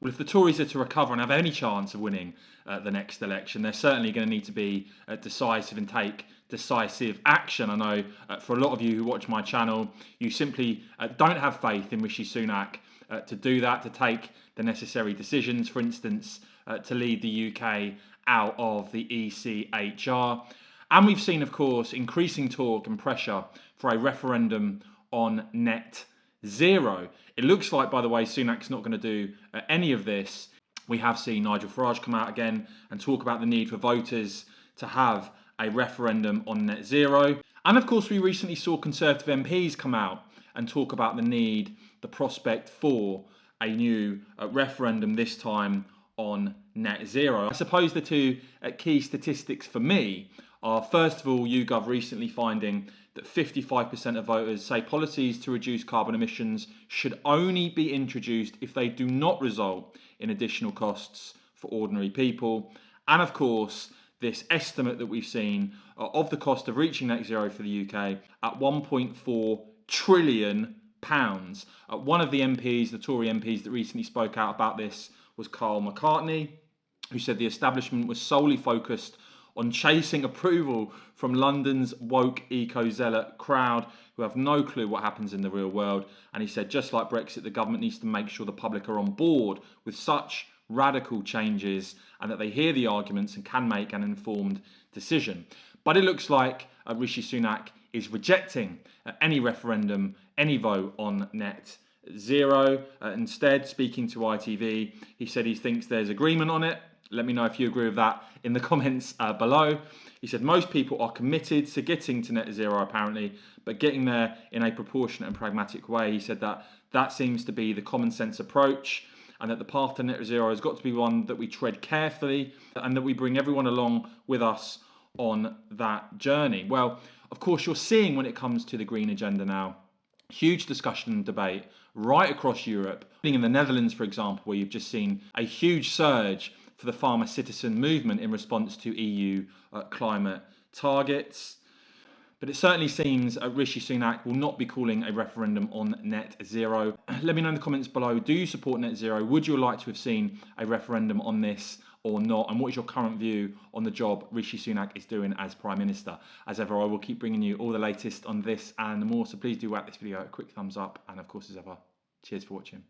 Well, if the Tories are to recover and have any chance of winning the next election, they're certainly going to need to be decisive and take decisive action. I know for a lot of you who watch my channel, you simply don't have faith in Rishi Sunak to do that, to take the necessary decisions, for instance, to lead the UK out of the ECHR. And we've seen, of course, increasing talk and pressure for a referendum on net zero. It looks like, by the way, Sunak's not going to do any of this. We have seen Nigel Farage come out again and talk about the need for voters to have a referendum on net zero. And of course, we recently saw Conservative MPs come out and talk about the need, the prospect for a new referendum, this time on net zero. I suppose the two key statistics for me are, first of all, YouGov recently finding that 55% of voters say policies to reduce carbon emissions should only be introduced if they do not result in additional costs for ordinary people. And of course, this estimate that we've seen of the cost of reaching net zero for the UK at £1.4 trillion. One of the MPs, the Tory MPs that recently spoke out about this, was Carl McCartney, who said the establishment was solely focused on chasing approval from London's woke eco-zealot crowd who have no clue what happens in the real world. And he said, just like Brexit, the government needs to make sure the public are on board with such radical changes and that they hear the arguments and can make an informed decision. But it looks like Rishi Sunak is rejecting any referendum, any vote on net zero. Instead, speaking to ITV, he said he thinks there's agreement on it. Let me know if you agree with that in the comments below. He said most people are committed to getting to net zero, apparently, but getting there in a proportionate and pragmatic way. He said that seems to be the common sense approach, and that the path to net zero has got to be one that we tread carefully and that we bring everyone along with us on that journey. Well, of course, you're seeing when it comes to the green agenda now, huge discussion and debate right across Europe. In the Netherlands, for example, where you've just seen a huge surge for the farmer citizen movement in response to EU climate targets. But it certainly seems Rishi Sunak will not be calling a referendum on net zero. Let me know in the comments below, do you support net zero? Would you like to have seen a referendum on this or not? And what is your current view on the job Rishi Sunak is doing as Prime Minister? As ever, I will keep bringing you all the latest on this and more, so please do whack this video a quick thumbs up. And of course, as ever, cheers for watching.